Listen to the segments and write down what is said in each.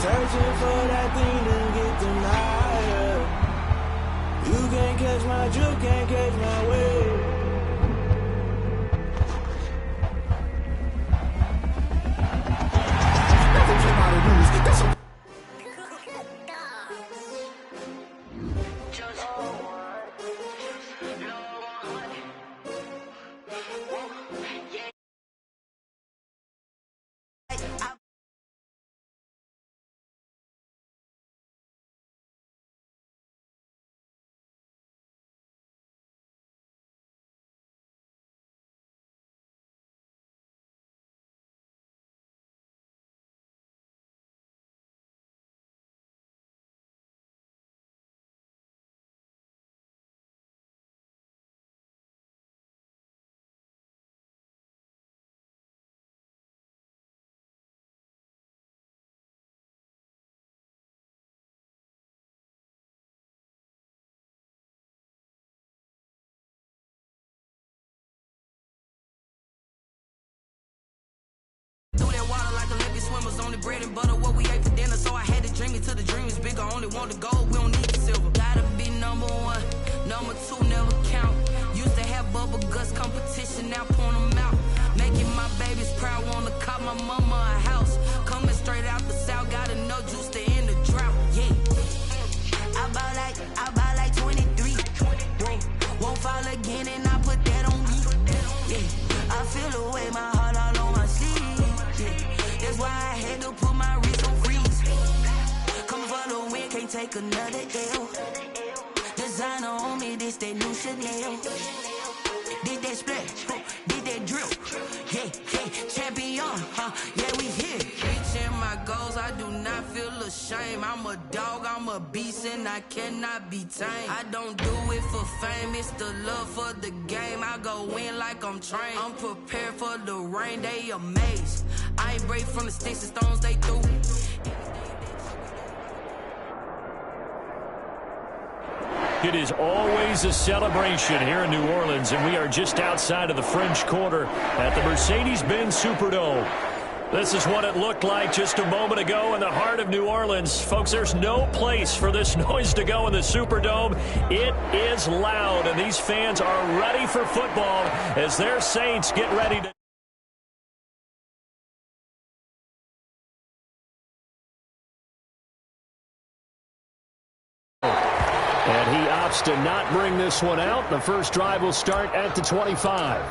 Searching for that thing to get them higher. You can't catch my drift, can't catch my wave. Nothing came out of rules. That's a swimmers on the bread and butter, what we ate for dinner. So I had to dream it till the dream is bigger. Only want the gold, we don't need the silver. Gotta be number one, number two never count. Used to have bubble guts competition, now point them out. Making my babies proud, wanna cop my mama a house. Coming straight out the south, got enough juice to end the drought. Yeah, I buy like 23. Whoa, won't fall again and I put that on me. Yeah, I feel the way my heart all on my sleeve. That's why I had to put my wrist on freeze. Coming for the win, can't take another L. Designer on me, this that new Chanel. Did that splash, did that drill. Yeah, champion, yeah, we here. Reaching my goals, I do not feel ashamed. I'm a dog, I'm a beast, and I cannot be tamed. I don't do it for fame, it's the love for the game. I go in like I'm trained. I'm prepared for the rain, they amazed. I ain't break from the sticks and stones they threw. It is always a celebration here in New Orleans, and we are just outside of the French Quarter at the Mercedes-Benz Superdome. This is what it looked like just a moment ago in the heart of New Orleans. Folks, there's no place for this noise to go in the Superdome. It is loud, and these fans are ready for football as their Saints get ready to... And he opts to not bring this one out. The first drive will start at the 25.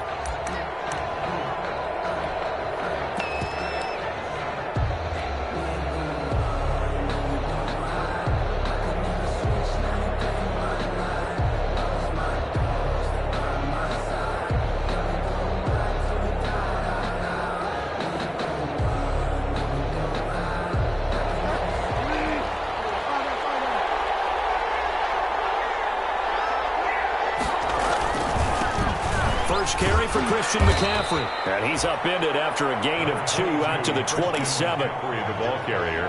First carry for Christian McCaffrey. And he's upended after a gain of 2 out to the 27. The ball carrier.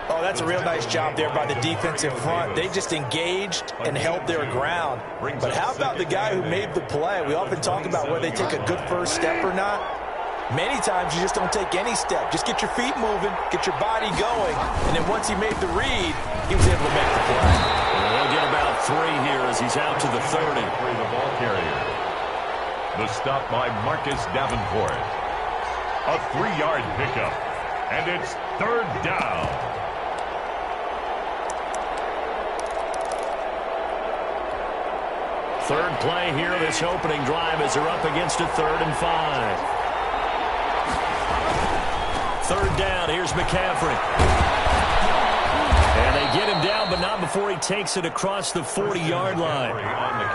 Oh, that's a real nice job there by the defensive front. They just engaged and held their ground. But how about the guy who made the play? We often talk about whether they take a good first step or not. Many times you just don't take any step. Just get your feet moving, get your body going, and then once he made the read, he was able to make the play. He'll get about 3 here as he's out to the 30. The ball carrier. The stop by Marcus Davenport. A 3-yard pickup. And it's 3rd down. Third play here, this opening drive as they're up against a 3rd and 5. 3rd down, here's McCaffrey. And they get him down, but not before he takes it across the 40-yard line.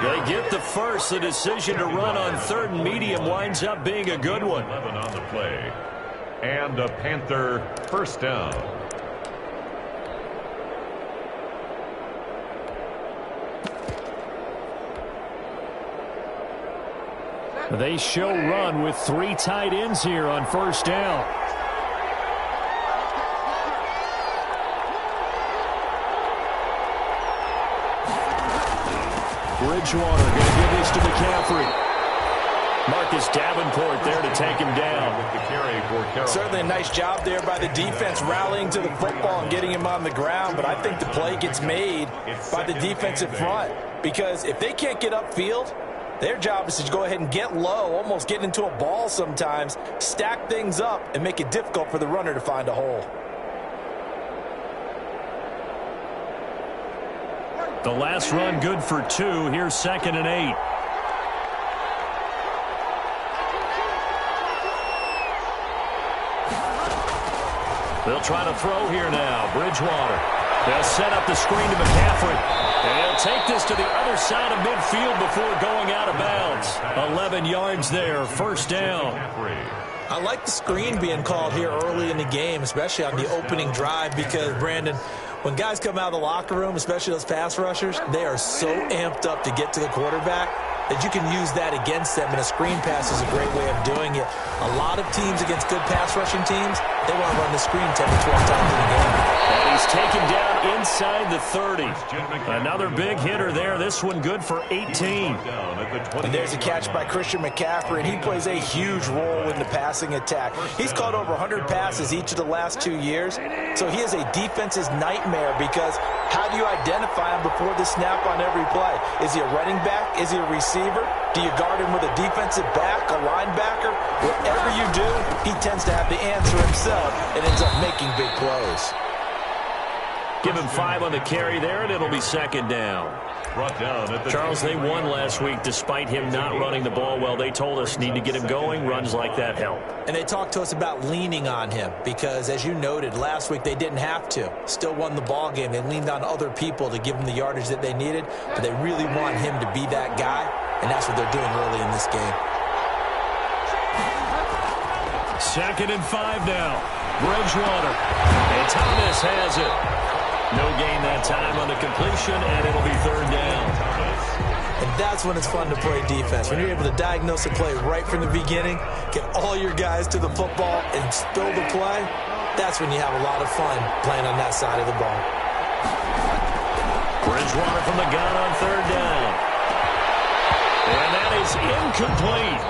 They get the first. The decision to run on 3rd and medium winds up being a good one. 11 on the play. And a Panther first down. They show run with 3 tight ends here on first down. Bridgewater going to give this to McCaffrey. Marcus Davenport there to take him down. Certainly a nice job there by the defense rallying to the football and getting him on the ground, but I think the play gets made by the defensive front because if they can't get upfield, their job is to go ahead and get low, almost get into a ball sometimes, stack things up, and make it difficult for the runner to find a hole. The last run good for 2. Here's 2nd and 8. They'll try to throw here now. Bridgewater. They'll set up the screen to McCaffrey. And he'll take this to the other side of midfield before going out of bounds. 11 yards there. First down. I like the screen being called here early in the game, especially on the opening drive, because, Brandon, when guys come out of the locker room, especially those pass rushers, they are so amped up to get to the quarterback that you can use that against them, and a screen pass is a great way of doing it. A lot of teams against good pass rushing teams, they want to run the screen 10 to 12 times in the game. And he's taken down inside the 30. Another big hitter there. This one good for 18. And there's a catch by Christian McCaffrey, and he plays a huge role in the passing attack. He's caught over 100 passes each of the last 2 years, so he is a defense's nightmare because how do you identify him before the snap on every play? Is he a running back? Is he a receiver? Do you guard him with a defensive back, a linebacker? Whatever you do, he tends to have the answer himself and ends up making big plays. Give him 5 on the carry there, and it'll be 2nd down. Charles, they won last week despite him not running the ball well. They told us need to get him going. Runs like that help. And they talked to us about leaning on him because, as you noted, last week they didn't have to. Still won the ball game. They leaned on other people to give them the yardage that they needed, but they really want him to be that guy, and that's what they're doing early in this game. 2nd and 5 now. Bridgewater. And Thomas has it. No gain that time on the completion, and it'll be 3rd down. And that's when it's fun to play defense. When you're able to diagnose a play right from the beginning, get all your guys to the football, and spill the play, that's when you have a lot of fun playing on that side of the ball. Bridgewater from the gun on 3rd down. And that is incomplete.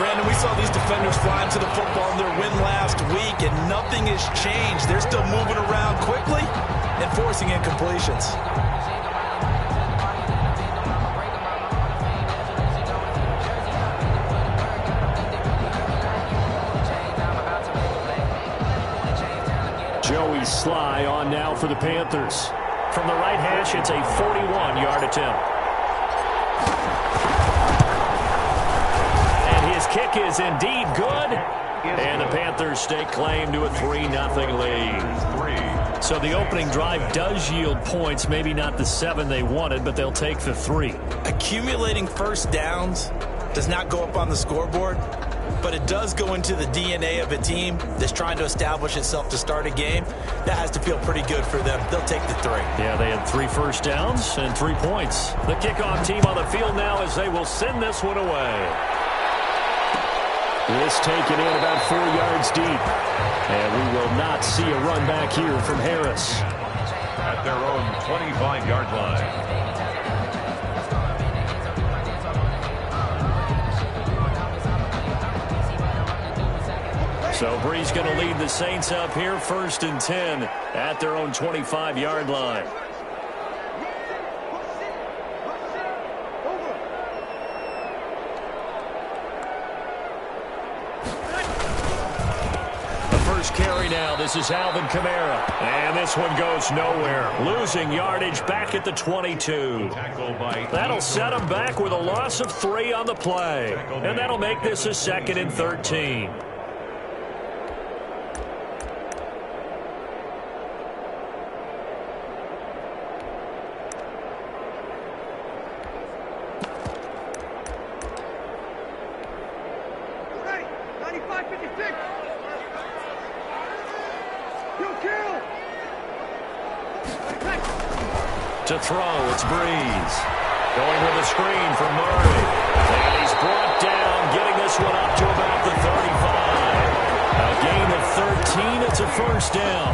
Brandon, we saw these defenders flying to the football in their win last week, and nothing has changed. They're still moving around quickly and forcing incompletions. Joey Sly on now for the Panthers. From the right hash, it's a 41-yard attempt. And his kick is indeed good. And the Panthers stake claim to a 3-0 lead. So the opening drive does yield points, maybe not the 7 they wanted, but they'll take the 3. Accumulating first downs does not go up on the scoreboard, but it does go into the DNA of a team that's trying to establish itself to start a game. That has to feel pretty good for them. They'll take the 3. Yeah, they had 3 first downs and 3 points. The kickoff team on the field now as they will send this one away. This taken in about 4 yards deep. And we will not see a run back here from Harris. At their own 25-yard line. So Bree's going to lead the Saints up here, 1st and 10 at their own 25-yard line. Carry now. This is Alvin Kamara. And this one goes nowhere. Losing yardage back at the 22. That'll set him back with a loss of 3 on the play. And that'll make this a 2nd and 13. To throw, it's Breeze. Going with a screen from Murray. And he's brought down, getting this one up to about the 35. A gain of 13, it's a 1st down.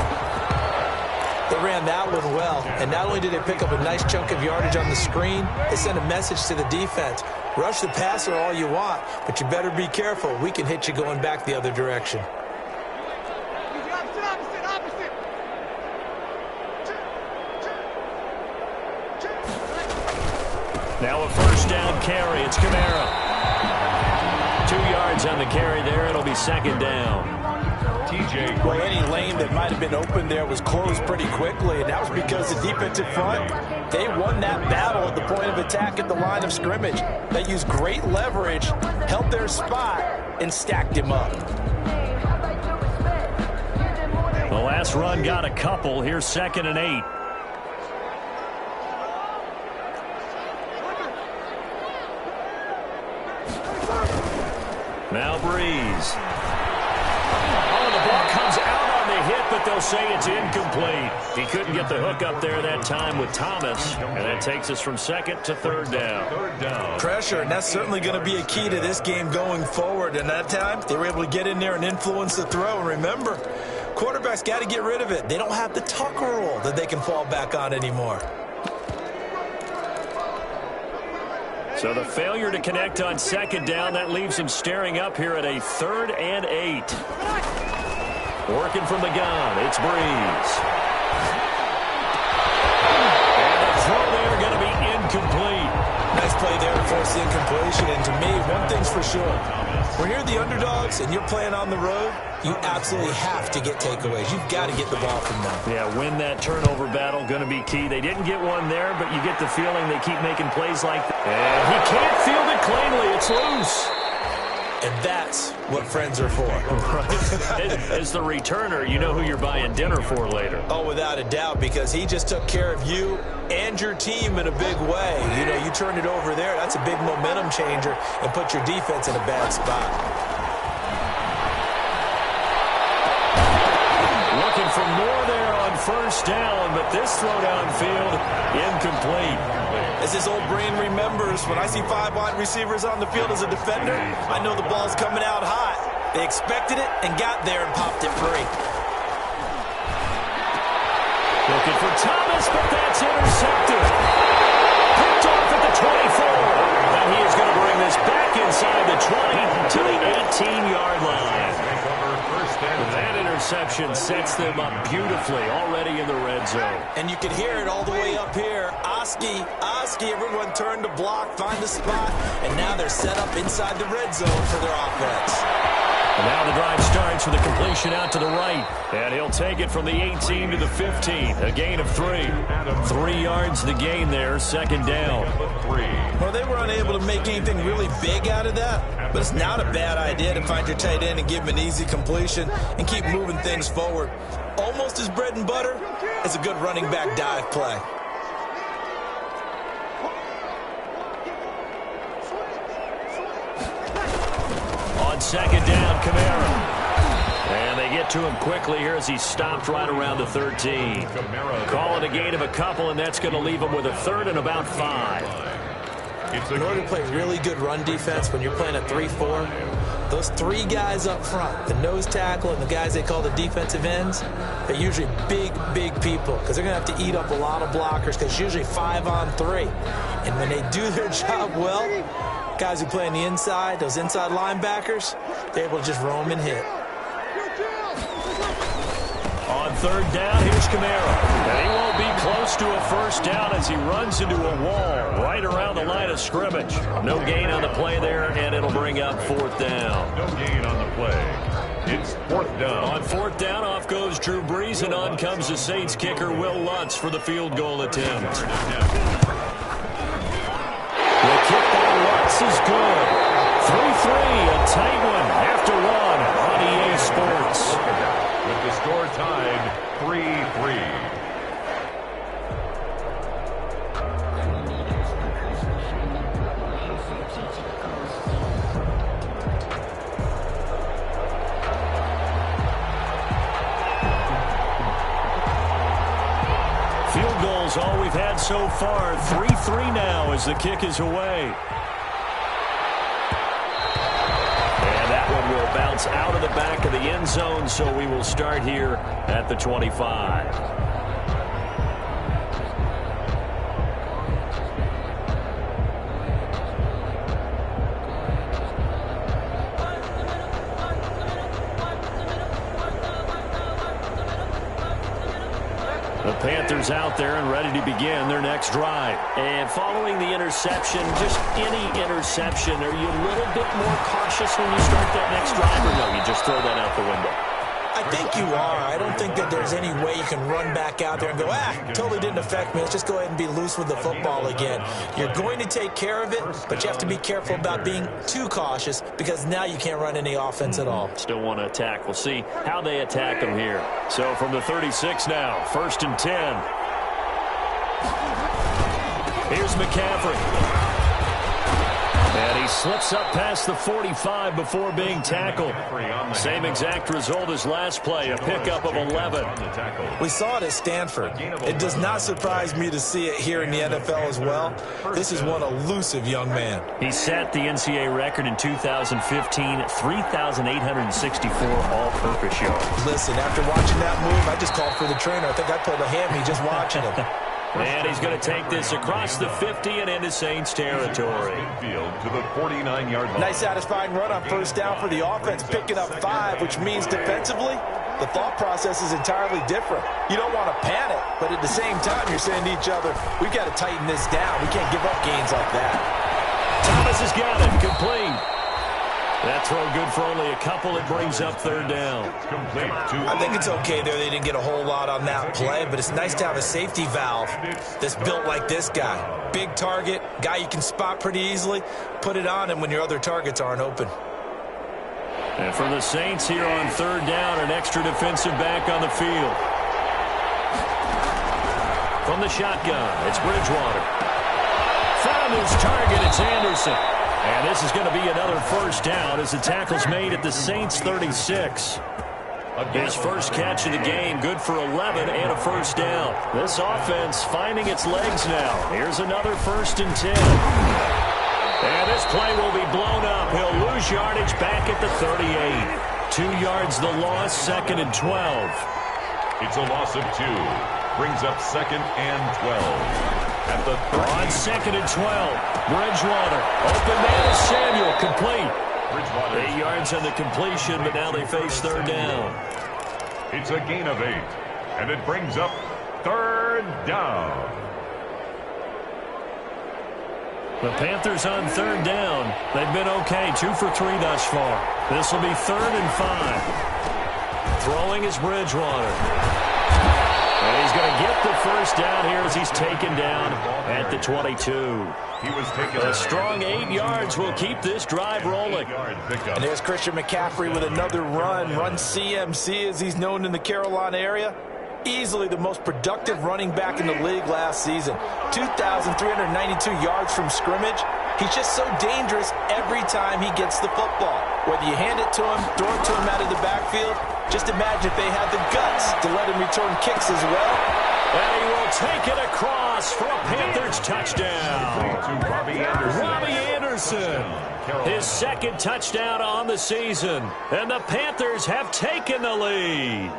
The ran that one well, and not only did they pick up a nice chunk of yardage on the screen, they sent a message to the defense. Rush the passer all you want, but you better be careful. We can hit you going back the other direction. Now a first down carry. It's Kamara. 2 yards on the carry there. It'll be second down. TJ. Well, any lane that might have been open there was closed pretty quickly, and that was because the defensive front, they won that battle at the point of attack at the line of scrimmage. They used great leverage, held their spot, and stacked him up. The last run got a couple. Here's 2nd and 8. Now Breeze. Oh, the ball comes out on the hit, but they'll say it's incomplete. He couldn't get the hook up there that time with Thomas, and that takes us from 2nd to 3rd down. Pressure, and that's certainly going to be a key to this game going forward. And that time, they were able to get in there and influence the throw. And remember, quarterbacks got to get rid of it. They don't have the tuck rule that they can fall back on anymore. So the failure to connect on 2nd down, that leaves him staring up here at a 3rd and 8. Working from the gun, it's Breeze. And the throw there going to be incomplete. Nice play there to force the incompletion. And to me, one thing's for sure. When you're the underdogs and you're playing on the road, you absolutely have to get takeaways. You've got to get the ball from them. Yeah, win that turnover battle, going to be key. They didn't get one there, but you get the feeling they keep making plays like that. And he can't field it cleanly. It's loose. And that's what friends are for. As the returner, you know who you're buying dinner for later. Oh, without a doubt, because he just took care of you and your team in a big way. You know, you turned it over there. That's a big momentum changer and put your defense in a bad spot. Looking for more there on 1st down, but this throw downfield, incomplete. As his old brain remembers, when I see 5 wide receivers on the field as a defender, I know the ball's coming out hot. They expected it and got there and popped it free. Looking for Thomas, but that's intercepted. Picked off at the 24. And he is going to bring this back inside the 20 to the 18-yard line. That interception sets them up beautifully already in the red zone. And you can hear it all the way up here. Oski, everyone turned to block, find a spot, and now they're set up inside the red zone for their offense. And now the drive starts with a completion out to the right. And he'll take it from the 18 to the 15. A gain of 3. 3 yards the gain there, 2nd down. Well, they were unable to make anything really big out of that, but it's not a bad idea to find your tight end and give him an easy completion and keep moving things forward. Almost as bread and butter as a good running back dive play. On 2nd down, Kamara. And they get to him quickly here as he stopped right around the 13. Call it a gain of a couple, and that's going to leave him with a 3rd and about 5. In order to play really good run defense when you're playing a 3-4, those 3 guys up front, the nose tackle and the guys they call the defensive ends, they're usually big people because they're going to have to eat up a lot of blockers because it's usually 5 on 3. And when they do their job well, guys who play on the inside, those inside linebackers, they're able to just roam and hit. On 3rd down, here's Kamara. And he won't be close to a 1st down as he runs into a wall right around the line of scrimmage. No gain on the play there, and it'll bring up 4th down. No gain on the play. It's 4th down. On 4th down, off goes Drew Brees, and on comes the Saints kicker, Will Lutz, for the field goal attempt. The kick by Lutz is good. 3-3, a tight one after 1 on EA Sports. With the score tied 3-3. Field goals all we've had so far. 3-3 now as the kick is away. Will bounce out of the back of the end zone, so we will start here at the 25. The Panthers out there and ready to begin their next drive. And following the interception, just any interception, are you a little bit more cautious when you start that next drive, or no, you just throw that out the window? I think you are. I don't think that there's any way you can run back out there and go, totally didn't affect me. Let's just go ahead and be loose with the football again. You're going to take care of it, but you have to be careful about being too cautious because now you can't run any offense at all. Still want to attack. We'll see how they attack them here. So from the 36 now, 1st and 10. Here's McCaffrey. And he slips up past the 45 before being tackled. Same exact result as last play, a pickup of 11. We saw it at Stanford. It does not surprise me to see it here in the NFL as well. This is one elusive young man. He set the NCAA record in 2015, 3,864 all-purpose yards. Listen, after watching that move, I just called for the trainer. I think I pulled a hammy just watching him. And he's going to take this across the 50 and into Saints territory. To the 49-yard line. Nice satisfying run on first down for the offense, picking up 5, which means defensively, the thought process is entirely different. You don't want to panic, but at the same time, you're saying to each other, we've got to tighten this down. We can't give up gains like that. Thomas has got it, complete. That throw good for only a couple. It brings up 3rd down. I think it's okay there. They didn't get a whole lot on that play, but it's nice to have a safety valve that's built like this guy. Big target, guy you can spot pretty easily. Put it on him when your other targets aren't open. And for the Saints here on 3rd down, an extra defensive back on the field. From the shotgun, it's Bridgewater. Found his target, it's Anderson. And this is going to be another 1st down as the tackle's made at the Saints 36. His first catch of the game, good for 11 and a 1st down. This offense finding its legs now. Here's another 1st and 10. And this play will be blown up. He'll lose yardage back at the 38. 2 yards the loss, 2nd and 12. It's a loss of 2. Brings up 2nd and 12. At the on 2nd and 12, Bridgewater. Open man is Samuel, complete. 8 yards on the completion, but now they face 3rd down. It's a gain of 8, and it brings up 3rd down. The Panthers on 3rd down. They've been okay, 2 for 3 thus far. This will be 3rd and 5. Throwing is Bridgewater. And he's going to get the 1st down here as he's taken down at the 22. He was taken a strong 8 yards will keep this drive rolling. And there's Christian McCaffrey with another run CMC as he's known in the Carolina area. Easily the most productive running back in the league last season. 2,392 yards from scrimmage. He's just so dangerous every time he gets the football. Whether you hand it to him, throw it to him out of the backfield, just imagine if they had the guts to let him return kicks as well. And he will take it across for a Panthers touchdown. Robbie Anderson. His 2nd touchdown on the season. And the Panthers have taken the lead.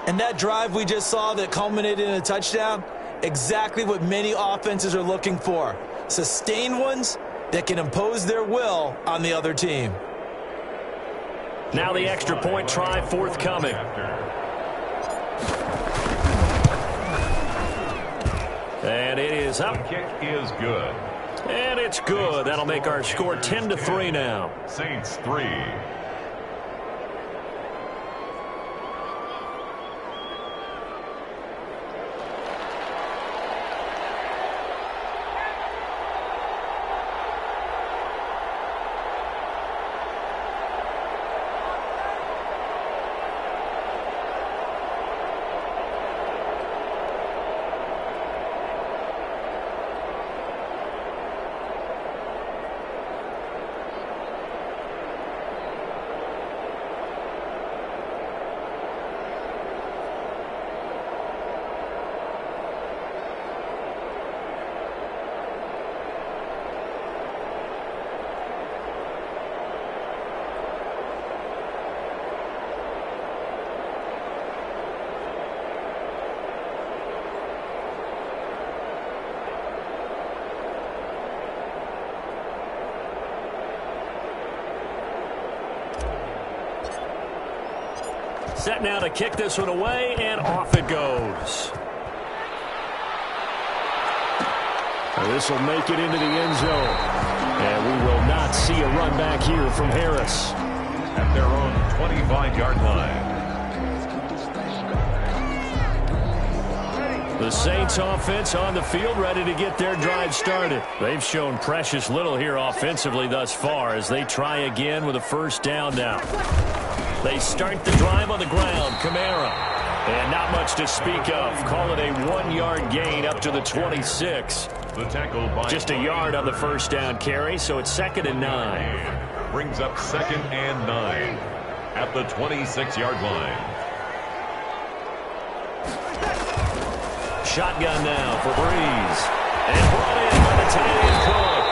And that drive we just saw that culminated in a touchdown, exactly what many offenses are looking for. Sustained ones that can impose their will on the other team. Now the extra point try forthcoming. And it is up. The kick is good. And it's good. That'll make our score 10-3 now. Saints 3. Set now to kick this one away, and off it goes. This will make it into the end zone. And we will not see a run back here from Harris. At their own 25-yard line. The Saints offense on the field, ready to get their drive started. They've shown precious little here offensively thus far as they try again with a first down now. They start the drive on the ground. Kamara. And not much to speak of. Call it a 1-yard gain up to the 26. The tackle by just a yard on the first down carry, so it's 2nd and 9. Brings up 2nd and 9 at the 26-yard line. Shotgun now for Breeze. And brought in by the tight end Cook.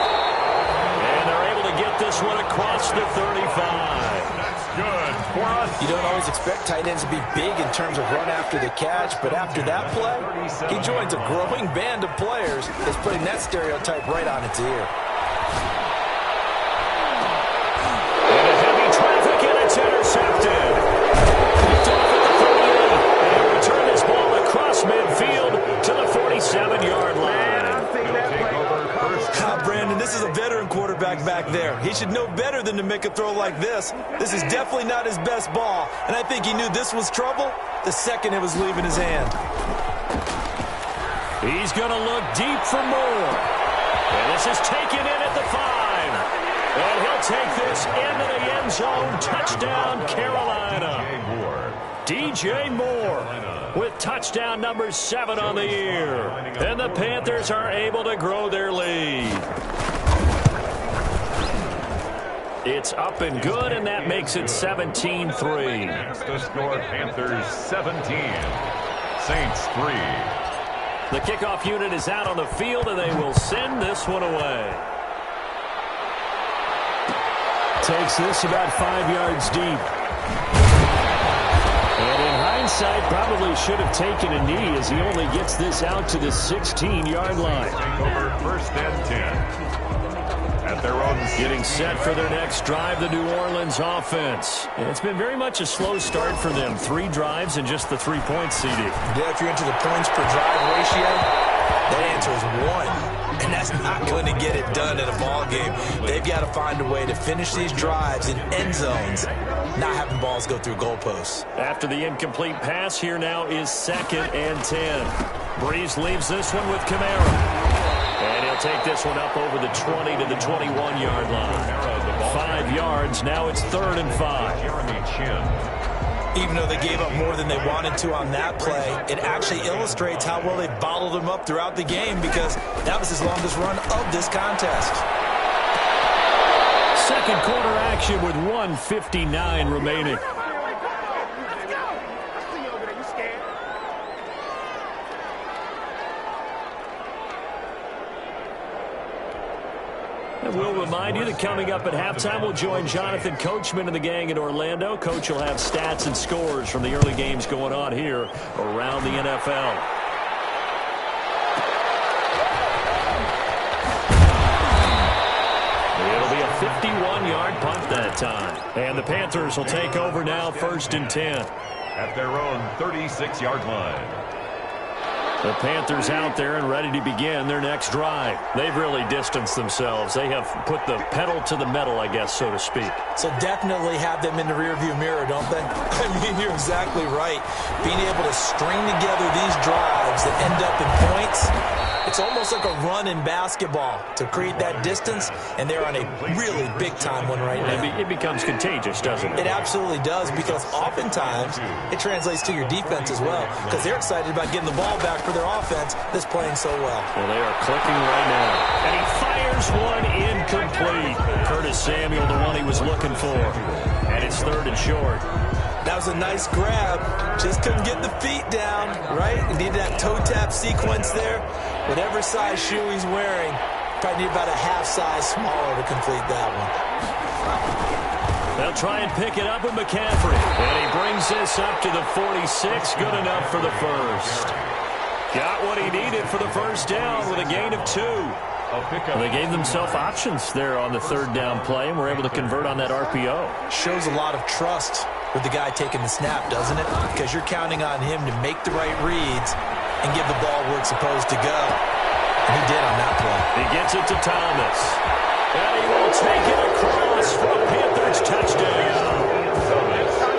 And they're able to get this one across the 35. That's good for us. You don't always expect tight ends to be big in terms of run after the catch, but after that play, he joins a growing band of players that's putting that stereotype right on its ear. And a heavy traffic, and it's intercepted. Picked off at the 38, and he'll return this ball across midfield to the 47-yard line. Brandon, this is a veteran quarterback back there. He should know better than to make a throw like this. This is definitely not his best ball, and I think he knew this was trouble the second it was leaving his hand. He's going to look deep for more. And this is taken in at the 5. And he'll take this into the end zone. Touchdown, Carolina. DJ Moore with touchdown number 7 on the year. And the Panthers are able to grow their lead. It's up and good, and that makes it 17-3. The score, Panthers 17, Saints 3. The kickoff unit is out on the field, and they will send this one away. Takes this about 5 yards deep. And in hindsight, probably should have taken a knee as he only gets this out to the 16-yard line. Over 1st and 10. At their own getting set for their next drive, the New Orleans offense. And it's been very much a slow start for them. 3 drives and just the 3 points, CD. Yeah, if you're into the points per drive ratio, that answer is 1. And that's not going to get it done in a ball game. They've got to find a way to finish these drives in end zones, not having balls go through goalposts. After the incomplete pass, here now is 2nd and 10. Breeze leaves this one with Kamara. And he'll take this one up over the 20 to the 21-yard line. 5 yards, now it's 3rd and 5. Jeremy Chin. Even though they gave up more than they wanted to on that play, it actually illustrates how well they bottled them up throughout the game because that was his longest run of this contest. Second quarter action with 1:59 remaining. And we'll remind you that coming up at halftime, we'll join Jonathan Coachman and the gang in Orlando. Coach will have stats and scores from the early games going on here around the NFL. It'll be a 51-yard punt that time. And the Panthers will take over now, 1st and 10. At their own 36-yard line. The Panthers out there and ready to begin their next drive. They've really distanced themselves. They have put the pedal to the metal, I guess, so to speak. So definitely have them in the rearview mirror, don't they? I mean, you're exactly right. Being able to string together these drives that end up in points, it's almost like a run in basketball to create that distance, and they're on a really big-time one right now. It becomes contagious, doesn't it? It absolutely does, because oftentimes it translates to your defense as well, because they're excited about getting the ball back for their offense that's playing so well. Well, they are clicking right now. And he fires one incomplete. Curtis Samuel, the one he was looking for. And it's 3rd and short. That was a nice grab. Just couldn't get the feet down, right? He needed that toe tap sequence there. Whatever size shoe he's wearing, probably need about a half size smaller to complete that one. They'll try and pick it up with McCaffrey. And he brings this up to the 46. Good enough for the first. Got what he needed for the first down with a gain of 2. They gave themselves options there on the 3rd down play and were able to convert on that RPO. Shows a lot of trust with the guy taking the snap, doesn't it? Because you're counting on him to make the right reads and give the ball where it's supposed to go. He did on that play. He gets it to Thomas. And he will take it across for a Panthers touchdown.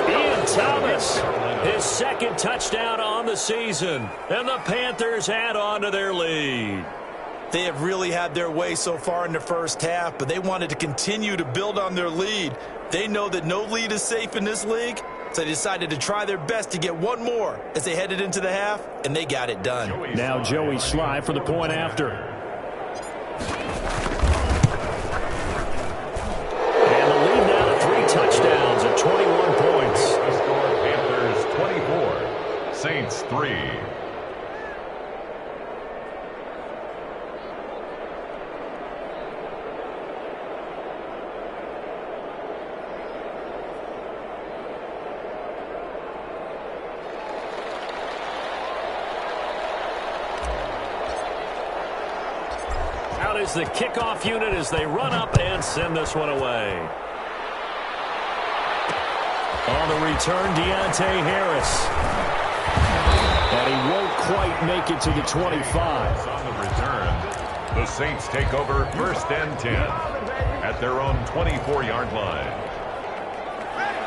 Ian Thomas, his second touchdown on the season. And the Panthers add on to their lead. They have really had their way so far in the first half, but they wanted to continue to build on their lead. They know that no lead is safe in this league, so they decided to try their best to get one more as they headed into the half, and they got it done. Now Joey Sly for the point after. And the lead now to 3 touchdowns at 21 points. The score, Panthers 24, Saints 3. Is the kickoff unit as they run up and send this one away. On the return, Deontay Harris. And he won't quite make it to the 25. On the return, the Saints take over 1st and 10 at their own 24-yard line.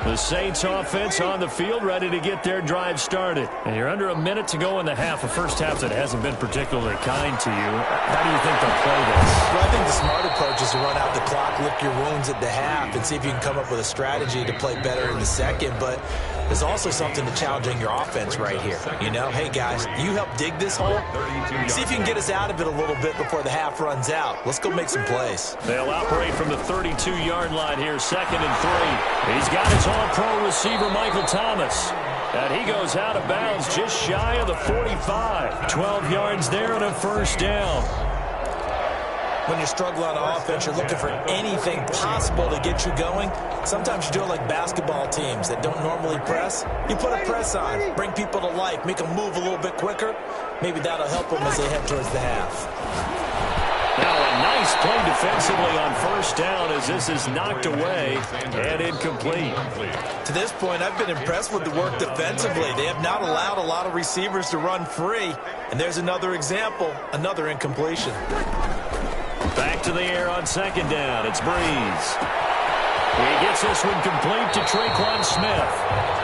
The Saints offense on the field, ready to get their drive started. And you're under a minute to go in the half, a first half that hasn't been particularly kind to you. How do you think they'll play this? Well, I think the smart approach is to run out the clock, lick your wounds at the half, and see if you can come up with a strategy to play better in the second. But there's also something to challenging your offense right here. You know, hey, guys, you help dig this hole. See if you can get us out of it a little bit before the half runs out. Let's go make some plays. They'll operate from the 32-yard line here, 2nd and 3. He's got his all-pro receiver, Michael Thomas. And he goes out of bounds just shy of the 45. 12 yards there and a first down. When you're struggling on offense, you're looking for anything possible to get you going. Sometimes you do it like basketball teams that don't normally press. You put a press on, bring people to life, make them move a little bit quicker. Maybe that'll help them as they head towards the half. Now a nice play defensively on first down as this is knocked away and incomplete. To this point, I've been impressed with the work defensively. They have not allowed a lot of receivers to run free. And there's another example, another incompletion. Back to the air on 2nd down. It's Breeze. He gets this one complete to Traquan Smith.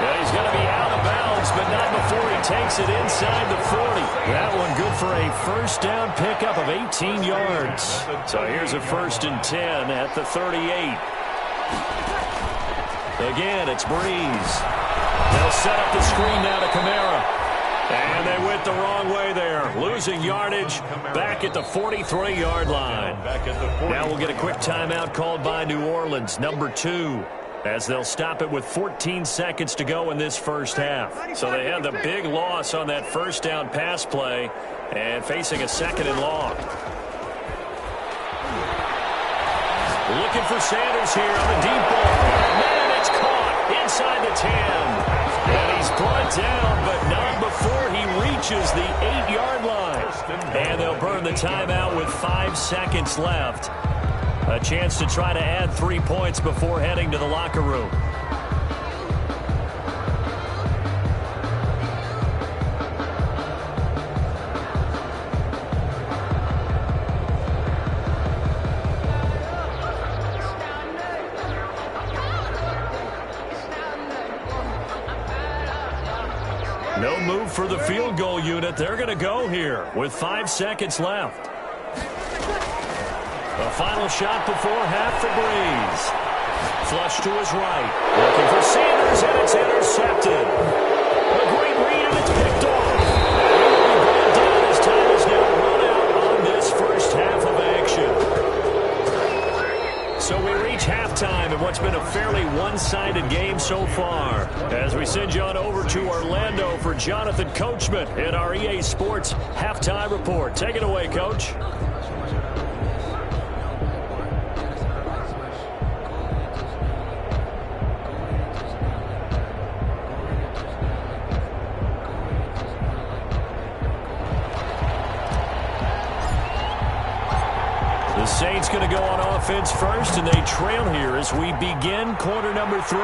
And he's going to be out of bounds, but not before he takes it inside the 40. That one good for a first down pickup of 18 yards. So here's a 1st and 10 at the 38. Again, it's Breeze. They'll set up the screen now to Kamara. And they went the wrong way there. Losing yardage back at the 43-yard line. Now we'll get a quick timeout called by New Orleans, number 2, as they'll stop it with 14 seconds to go in this first half. So they had the big loss on that first down pass play and facing a 2nd and long. Looking for Sanders here on the deep ball. Man, it's caught inside the 10. And he's brought down, but not before he reaches the 8-yard line. And they'll burn the timeout with 5 seconds left. A chance to try to add 3 points before heading to the locker room. No move for the field goal unit. They're going to go here with 5 seconds left. A final shot before half for Breeze. Flush to his right. Looking for Sanders, and it's intercepted. A great read, and it's picked off. And he will be brought down as time is now run out on this first half of action. So we reach halftime in what's been a fairly one-sided game so far. As we send you on over to Orlando for Jonathan Coachman in our EA Sports Halftime Report. Take it away, Coach. The Saints going to go on offense first, and they trail here as we begin quarter number 3.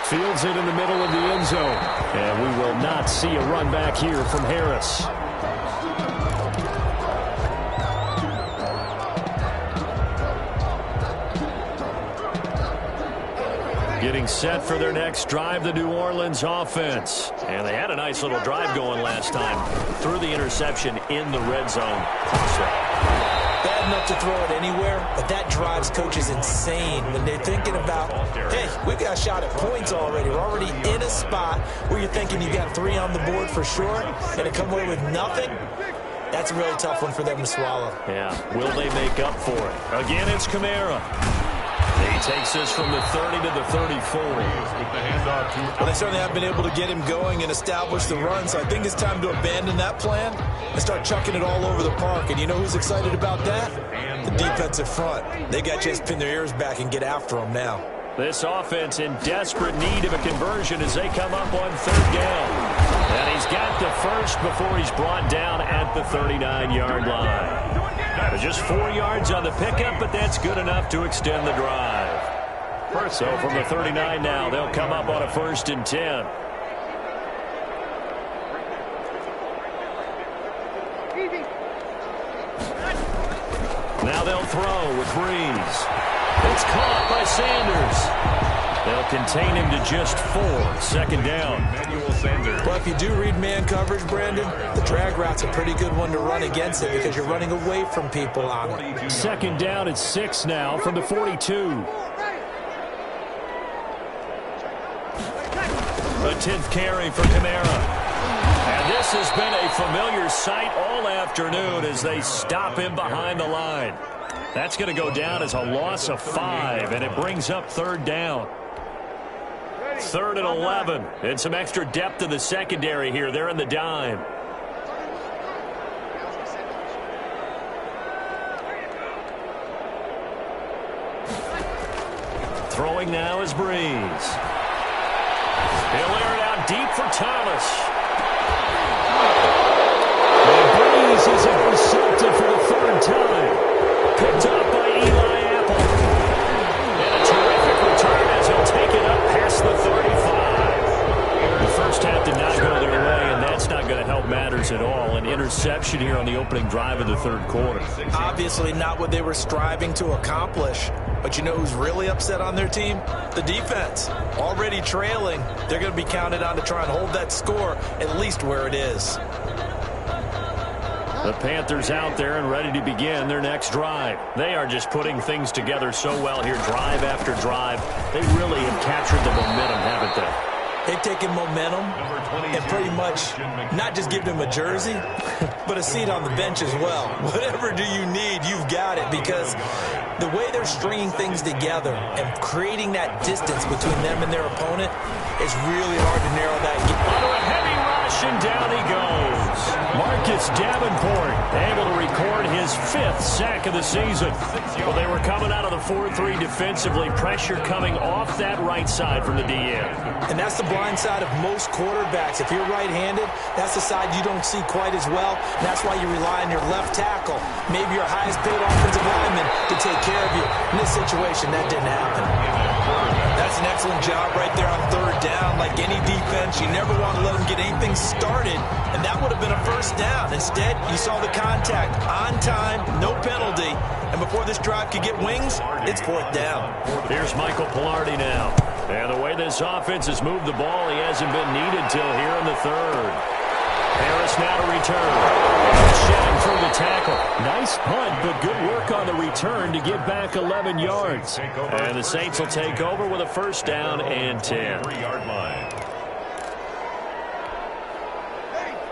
Fields it in the middle of the end zone. And we will not see a run back here from Harris. Getting set for their next drive, the New Orleans offense. And they had a nice little drive going last time. Threw the interception in the red zone. Costly. Bad enough to throw it anywhere, but that drives coaches insane when they're thinking about, hey, we've got a shot at points already. We're already in a spot where you're thinking you got 3 on the board for sure, and to come away with nothing, that's a really tough one for them to swallow. Yeah, will they make up for it? Again, it's Kamara. He takes this from the 30 to the 34. Well, they certainly have been able to get him going and establish the run, so I think it's time to abandon that plan and start chucking it all over the park. And you know who's excited about that? The defensive front. They got to just pin their ears back and get after him now. This offense in desperate need of a conversion as they come up on 3rd down. And he's got the first before he's brought down at the 39-yard line. Just 4 yards on the pickup, but that's good enough to extend the drive. So from the 39 now, they'll come up on a 1st and 10. Now they'll throw with Breeze. It's caught by Sanders. They'll contain him to just 4. 2nd down. Well, if you do read man coverage, Brandon, the drag route's a pretty good one to run against it because you're running away from people on it. 2nd down at 6 now from the 42. A 10th carry for Kamara. And this has been a familiar sight all afternoon as they stop him behind the line. That's going to go down as a loss of 5, and it brings up 3rd down. 3rd and 11, and some extra depth in the secondary here. They're in the dime. Throwing now is Breeze. He'll air it out deep for Thomas. And Breeze is intercepted for the 3rd time. Picked up by Eli Apple. And a terrific return as he'll take it up past the 35. The first half did not go their way, and that's not going to help matters at all. An interception here on the opening drive of the 3rd quarter. Obviously not what they were striving to accomplish. But you know who's really upset on their team? The defense. Already trailing, they're going to be counted on to try and hold that score at least where it is. The Panthers out there and ready to begin their next drive. They are just putting things together so well here, drive after drive. They really have captured the momentum, haven't they? They've taken momentum and pretty much not just give them a jersey, but a seat on the bench as well. Whatever do you need, you've got it, because the way they're stringing things together and creating that distance between them and their opponent is really hard to narrow that gap. Under a heavy rush, and down he goes. Marcus Davenport able to record his 5th sack of the season. Well, they were coming out of the 4-3 defensively. Pressure coming off that right side from the DN. And that's the blind side of most quarterbacks. If you're right-handed, that's the side you don't see quite as well. And that's why you rely on your left tackle, maybe your highest-paid offensive lineman, to take care of you. In this situation, that didn't happen. That's an excellent job right there on 3rd down. Like any defense, you never want to let them get anything started, and that would have been a 1st down. Instead, you saw the contact on time, no penalty, and before this drive could get wings, it's 4th down. Here's Michael Pilardi now. And the way this offense has moved the ball, he hasn't been needed till here in the 3rd. Harris now to return. Shedding through the tackle. Nice punt, but good work on the return to get back 11 yards. And the Saints will take over with a 1st down and 10.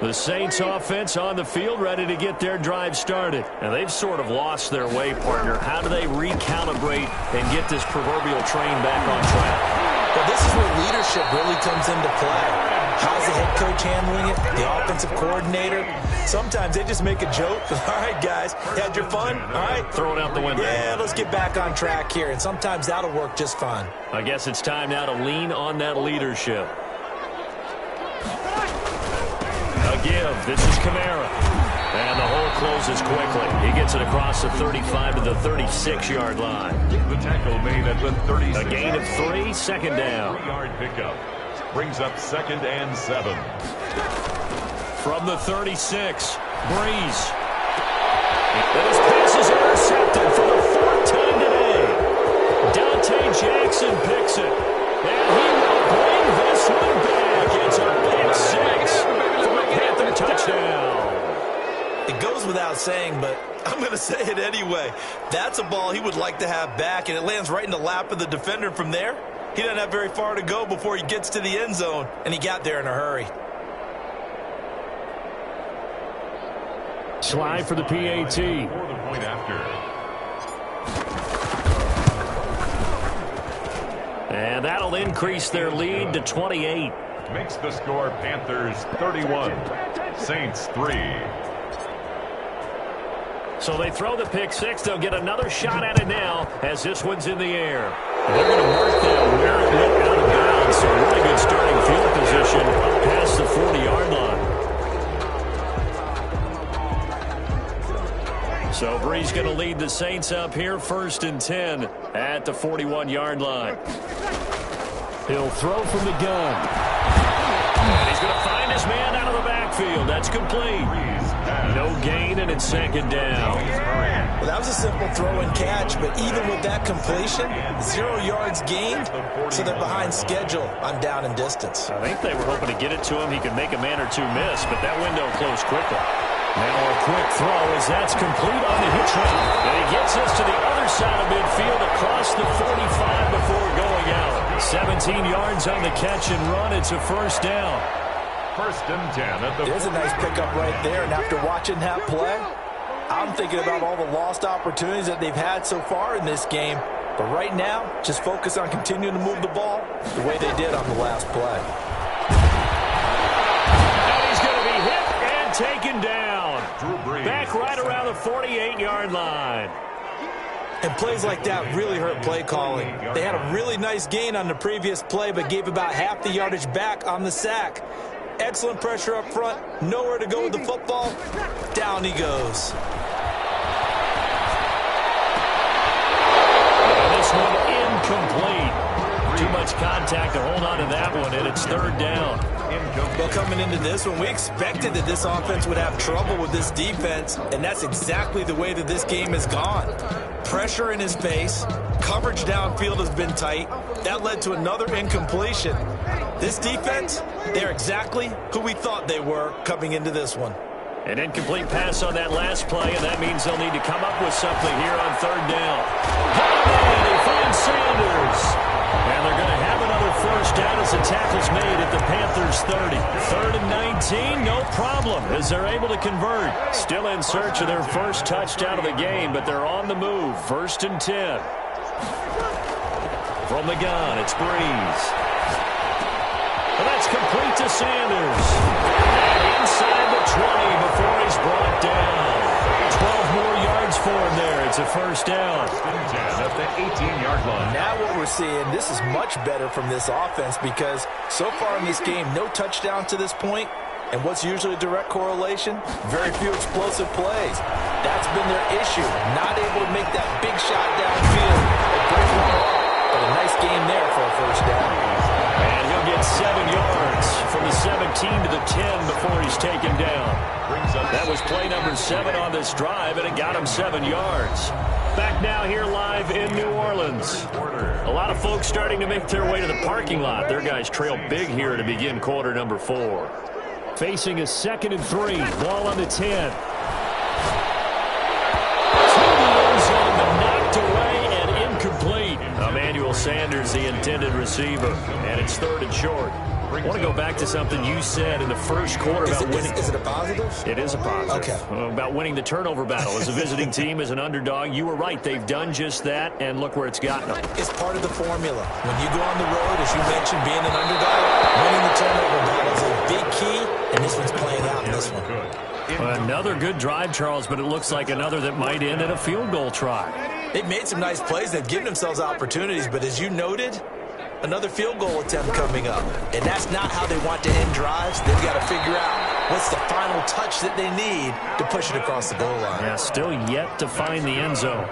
The Saints offense on the field ready to get their drive started. And they've sort of lost their way, partner. How do they recalibrate and get this proverbial train back on track? Well, this is where leadership really comes into play. How's the head coach handling it? The offensive coordinator? Sometimes they just make a joke. All right, guys, had your fun? All right. Throw it out the window. Yeah, let's get back on track here. And sometimes that'll work just fine. I guess it's time now to lean on that leadership. A give. This is Kamara. And the hole closes quickly. He gets it across the 35 to the 36-yard line. The tackle made at the 36. A gain of 3, 2nd down. 3-yard pickup. Brings up 2nd and 7. From the 36, Breeze. And his pass is intercepted for the 4th time today. Dante Jackson picks it. And he will bring this one back. It's a pick six for a Panther touchdown. It goes without saying, but I'm going to say it anyway. That's a ball he would like to have back, and it lands right in the lap of the defender from there. He doesn't have very far to go before he gets to the end zone, and he got there in a hurry. Slide for the PAT. For the point after. And that'll increase their lead to 28. Makes the score Panthers 31, Saints 3. So they throw the pick six. They'll get another shot at it now as this one's in the air. They're going to mark that where it went out of bounds. So really good starting field position up past the 40-yard line. So Bree's going to lead the Saints up here, 1st and 10 at the 41-yard line. He'll throw from the gun. And he's going to find his man out of the backfield. That's complete. No gain, and it's 2nd down. Well, that was a simple throw and catch, but even with that completion, 0 yards gained, so they're behind schedule on down and distance. I think they were hoping to get it to him. He could make a man or two miss, but that window closed quickly. Now a quick throw as that's complete on the hitch route. And he gets us to the other side of midfield across the 45 before going out. 17 yards on the catch and run. It's a 1st down. 1st and 10 at the. There's a nice pickup right there, and after watching that play, I'm thinking about all the lost opportunities that they've had so far in this game. But right now, just focus on continuing to move the ball the way they did on the last play. And he's going to be hit and taken down. Back right around the 48-yard line. And plays like that really hurt play calling. They had a really nice gain on the previous play, but gave about half the yardage back on the sack. Excellent pressure up front. Nowhere to go with the football. Down he goes. This one incomplete. Too much contact to hold on to that one, and it's 3rd down. Well, coming into this one, we expected that this offense would have trouble with this defense, and that's exactly the way that this game has gone. Pressure in his face. Coverage downfield has been tight. That led to another incompletion. This defense, they're exactly who we thought they were coming into this one. An incomplete pass on that last play, and that means they'll need to come up with something here on 3rd down. And they find Sanders. And they're going to have another 1st down as the tackle's made at the Panthers' 30. 3rd and 19, no problem, as they're able to convert. Still in search of their first touchdown of the game, but they're on the move. 1st and 10. From the gun, it's Breeze. Well, that's complete to Sanders. And inside the 20 before he's brought down. 12 more yards for him there. It's a 1st down. At the 18-yard line. Now what we're seeing, this is much better from this offense because so far in this game, no touchdown to this point. And what's usually a direct correlation? Very few explosive plays. That's been their issue. Not able to make that big shot downfield. They break one off, but a nice game there for a 1st down. And he'll get 7 yards from the 17 to the 10 before he's taken down. That was play number 7 on this drive, and it got him 7 yards. Back now here live in New Orleans. A lot of folks starting to make their way to the parking lot. Their guys trail big here to begin quarter number 4. Facing a 2nd and 3. Ball on the 10. Knocked away and incomplete. Emmanuel Sanders, the intended receiver. And it's 3rd and short. I want to go back to something you said in the first quarter about winning. Is it a positive? It is a positive. Okay. About winning the turnover battle. As a visiting team, as an underdog, you were right. They've done just that, and look where it's gotten them. It's part of the formula. When you go on the road, as you mentioned, being an underdog, winning the turnover battle is a big key, and this one's playing out in this one. Another good drive, Charles, but it looks like another that might end in a field goal try. They've made some nice plays. They've given themselves opportunities, but as you noted, another field goal attempt coming up. And that's not how they want to end drives. They've got to figure out what's the final touch that they need to push it across the goal line. Yeah, still yet to find the end zone.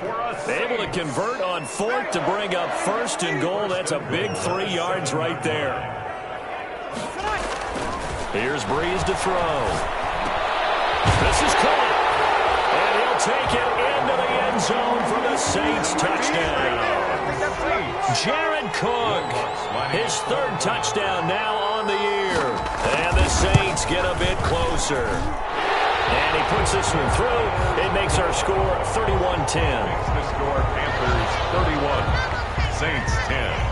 They're able to convert on 4th to bring up 1st and goal. That's a big 3 yards right there. Here's Breeze to throw. This is caught. And he'll take it into the end zone from the Saints touchdown. Jared Cook, his third touchdown now on the year. And the Saints get a bit closer. And he puts this one through. It makes our score 31-10. The score, Panthers 31, Saints 10.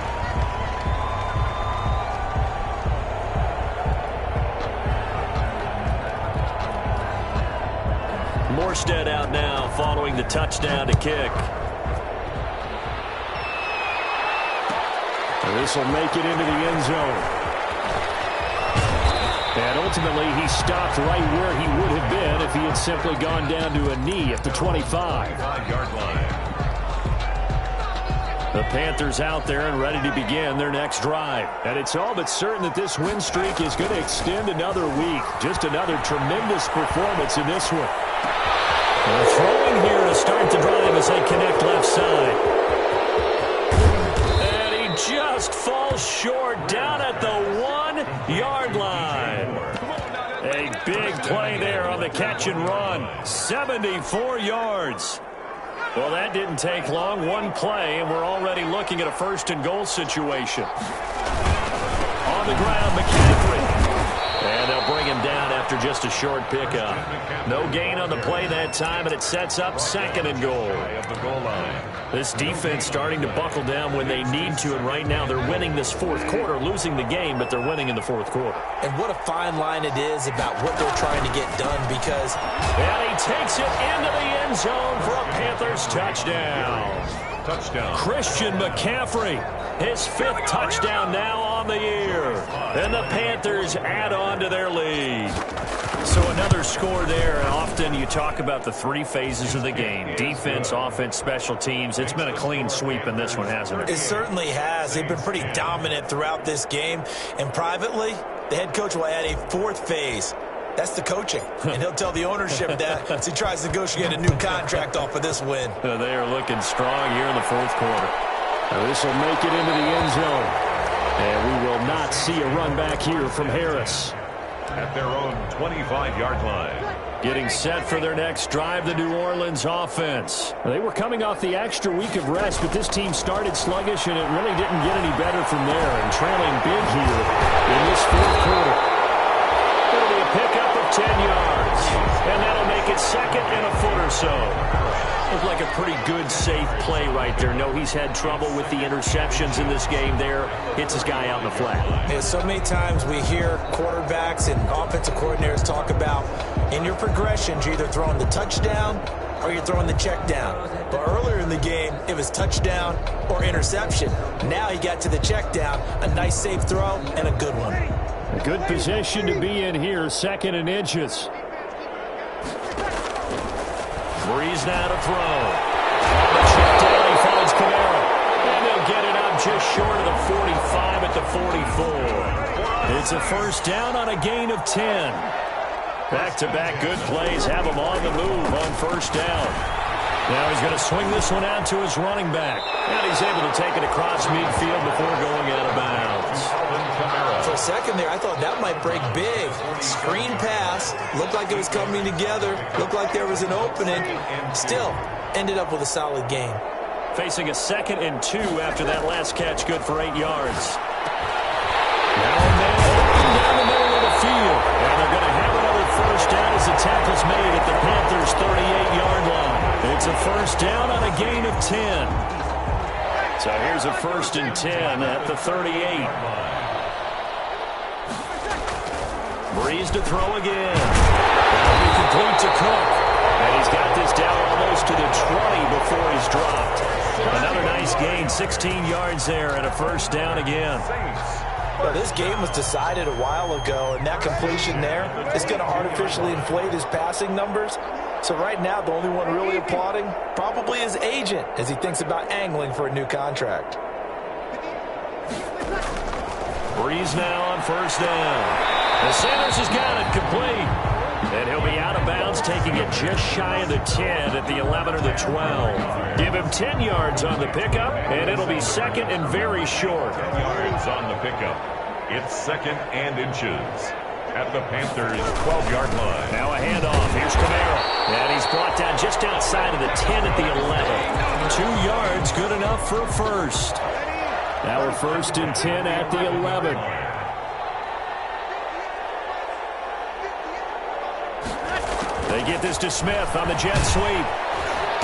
Morstead out now following the touchdown to kick. This will make it into the end zone. And ultimately, he stopped right where he would have been if he had simply gone down to a knee at the 25-yard line. The Panthers out there and ready to begin their next drive. And it's all but certain that this win streak is going to extend another week. Just another tremendous performance in this one. They're throwing here to start the drive as they connect left side. And he just falls short down at the 1-yard line. A big play there on the catch and run. 74 yards. Well, that didn't take long. One play, and we're already looking at a first-and-goal situation. On the ground, McCaffrey. And they'll bring him down after just a short pickup. No gain on the play that time, and it sets up second and goal. This defense starting to buckle down when they need to, and right now they're winning this fourth quarter, losing the game, but they're winning in the fourth quarter. And what a fine line it is about what they're trying to get done because... And he takes it into the end zone for a Panthers touchdown. Christian McCaffrey, his fifth touchdown now on the year. And the Panthers add on to their lead. So another score there. And often you talk about the three phases of the game. Defense, offense, special teams. It's been a clean sweep in this one, hasn't it? It certainly has. They've been pretty dominant throughout this game. And privately, the head coach will add a fourth phase. That's the coaching. And he'll tell the ownership that as he tries to negotiate a new contract off of this win. They are looking strong here in the fourth quarter. Now this will make it into the end zone. And we will not see a run back here from Harris. At their own 25-yard line. Getting set for their next drive, the New Orleans offense. They were coming off the extra week of rest, but this team started sluggish, and it really didn't get any better from there. And trailing big here in this fourth quarter. It'll be a pickup of 10 yards. And that'll make it second and a foot or so. Looked like a pretty good, safe play right there. No, he's had trouble with the interceptions in this game there. Hits his guy out in the flat. Yeah, so many times we hear quarterbacks and offensive coordinators talk about in your progressions, you're either throwing the touchdown or you're throwing the check down. But earlier in the game, it was touchdown or interception. Now he got to the check down, a nice safe throw, and a good one. A good position to be in here, second and inches. Breeze now to throw. On the check down, he finds Camara. And they'll get it up just short of the 45 at the 44. It's a first down on a gain of 10. Back-to-back good plays have him on the move on first down. Now he's going to swing this one out to his running back. And he's able to take it across midfield before going out of bounds. For a second there, I thought that might break big. Screen pass. Looked like it was coming together. Looked like there was an opening. Still, ended up with a solid game. Facing a 2nd and 2 after that last catch, good for 8 yards. Now a man open down the middle of the field. And they're going to have another first down as the tackle's made at the Panthers' 38-yard line. It's a first down on a gain of 10. So here's a 1st and 10 at the 38. Breeze to throw again. That'll be complete to Cook. And he's got this down almost to the 20 before he's dropped. Another nice gain, 16 yards there, and a first down again. Well, this game was decided a while ago, and that completion there is going to artificially inflate his passing numbers. So right now, the only one really applauding probably his agent as he thinks about angling for a new contract. Breeze now on first down. The Sanders has got it complete. And he'll be out of bounds, taking it just shy of the 10 at the 11 or the 12. Give him 10 yards on the pickup, and it'll be second and very short. 10 yards on the pickup. It's 2nd and inches at the Panthers' 12-yard line. Now a handoff. Here's Camara. And he's brought down just outside of the 10 at the 11. And 2 yards, good enough for a first. Now we're 1st and 10 at the 11. They get this to Smith on the jet sweep.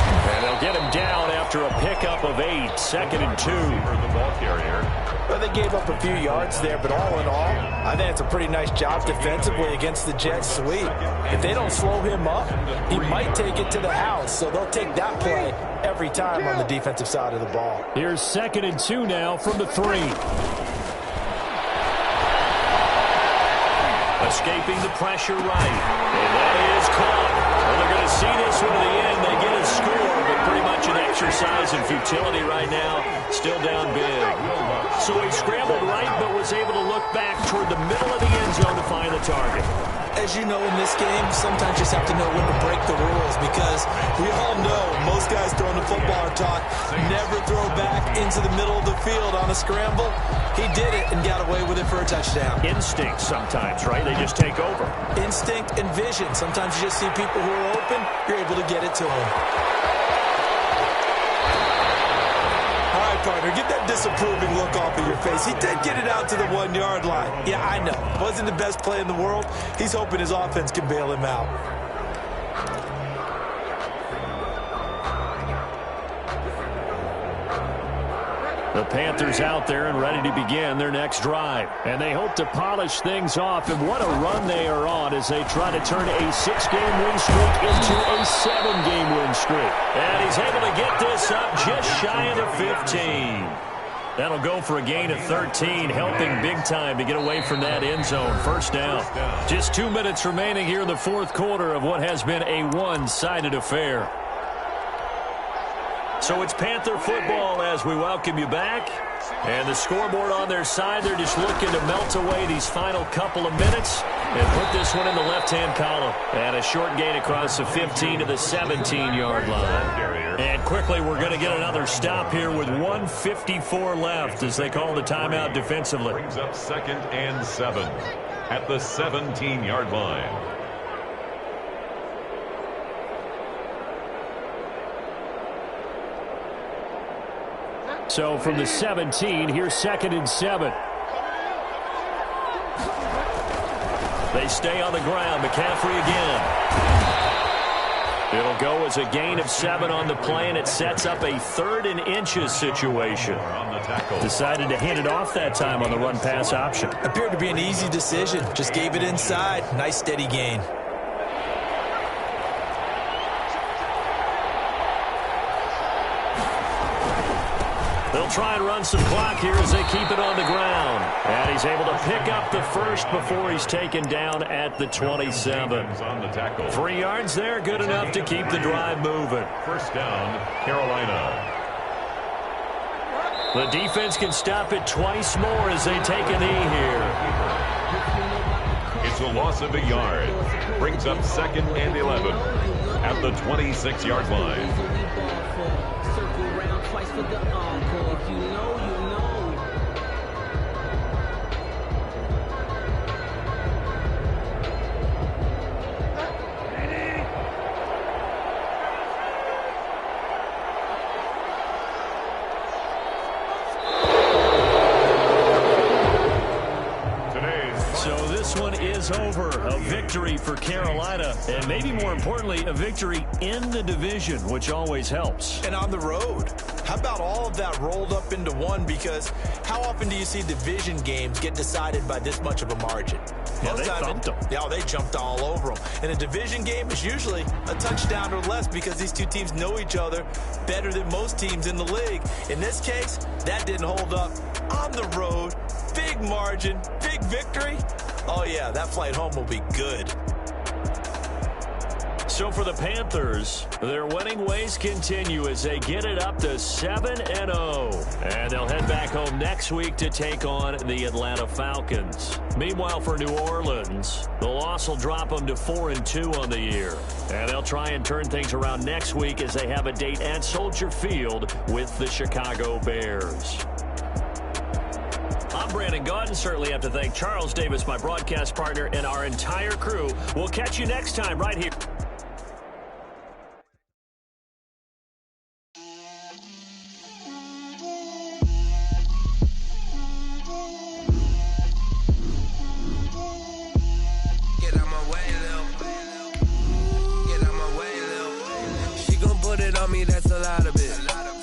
And they'll get him down after a pickup of 8, 2nd and 2. The ball carrier. Well, they gave up a few yards there, but all in all, I think it's a pretty nice job defensively against the jet sweep. If they don't slow him up, he might take it to the house, so they'll take that play every time on the defensive side of the ball. Here's 2nd and 2 now from the 3. Escaping the pressure right. And that is caught. Well, they're going to see this one to the end. They get a score, but pretty much an exercise in futility right now. Still down big. So he scrambled right, but was able to look back toward the middle of the end zone to find the target. As you know, in this game, sometimes you just have to know when to break the rules, because we all know most guys throwing the football are taught never throw back into the middle of the field on a scramble. He did it and got away with it for a touchdown. Instinct sometimes, right? They just take over. Instinct and vision. Sometimes you just see people who are open, you're able to get it to them. All right, partner, get that disapproving look off of your face. He did get it out to the 1-yard line. Yeah, I know. Wasn't the best play in the world. He's hoping his offense can bail him out. The Panthers out there and ready to begin their next drive. And they hope to polish things off. And what a run they are on as they try to turn a 6-game win streak into a 7-game win streak. And he's able to get this up just shy of the 15. That'll go for a gain of 13, helping big time to get away from that end zone. First down. Just 2 minutes remaining here in the 4th quarter of what has been a one-sided affair. So it's Panther football as we welcome you back. And the scoreboard on their side, they're just looking to melt away these final couple of minutes and put this one in the left-hand column. And a short gain across the 15 to the 17-yard line. And quickly, we're going to get another stop here with 1:54 left as they call the timeout defensively. Brings up 2nd and 7 at the 17-yard line. So from the 17, here's 2nd and 7. They stay on the ground. McCaffrey again. It'll go as a gain of 7 on the play, and it sets up a 3rd and inches situation. Decided to hand it off that time on the run-pass option. Appeared to be an easy decision. Just gave it inside. Nice steady gain. They'll try and run some clock here as they keep it on the ground. And he's able to pick up the first before he's taken down at the 27. 3 yards there, good enough to keep the drive moving. First down, Carolina. The defense can stop it twice more as they take a knee here. It's a loss of a yard. Brings up 2nd and 11 at the 26-yard line. For the encore, if you know, you know. So this one is over. A victory for Carolina, and maybe more importantly, a victory in the division, which always helps. And on the road. How about all of that rolled up into one? Because how often do you see division games get decided by this much of a margin? Yeah, they thumped them. Yeah, they jumped all over them. And a division game is usually a touchdown or less because these two teams know each other better than most teams in the league. In this case, that didn't hold up. On the road, big margin, big victory. Oh, yeah, that flight home will be good. So for the Panthers, their winning ways continue as they get it up to 7-0. And they'll head back home next week to take on the Atlanta Falcons. Meanwhile, for New Orleans, the loss will drop them to 4-2 on the year. And they'll try and turn things around next week as they have a date at Soldier Field with the Chicago Bears. I'm Brandon Gaudin. Certainly have to thank Charles Davis, my broadcast partner, and our entire crew. We'll catch you next time right here. me, that's a lot of it.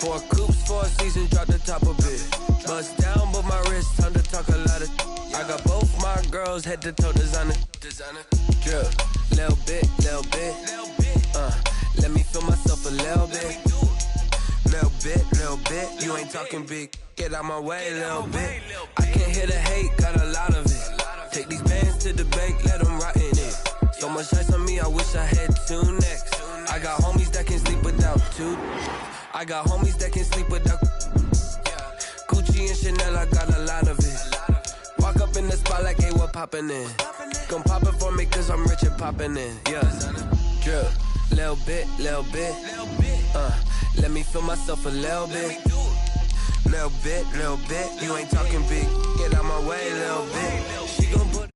4 coops, 4 seasons, drop the top a bit. Bust down, but my wrist, time to talk a lot of. I got both my girls head to toe designer. Drip, little bit. Let me feel myself a little bit. Little bit. You ain't talking big. Get out my way, little bit. I can't hear the hate, got a lot of it. Take these bands to the bank, let them rot in it. So much ice on me, I wish I had 2 necks. I got homies that can sleep without 2. I got homies that can sleep without. Gucci and Chanel, I got a lot of it. Walk up in the spot like, hey, what poppin' in? Gon' pop it for me, cause I'm rich and poppin' in. Yeah, drip, little bit. Let me feel myself a little bit. Little bit. You ain't talking big. Get out my way, little bit. She gon' put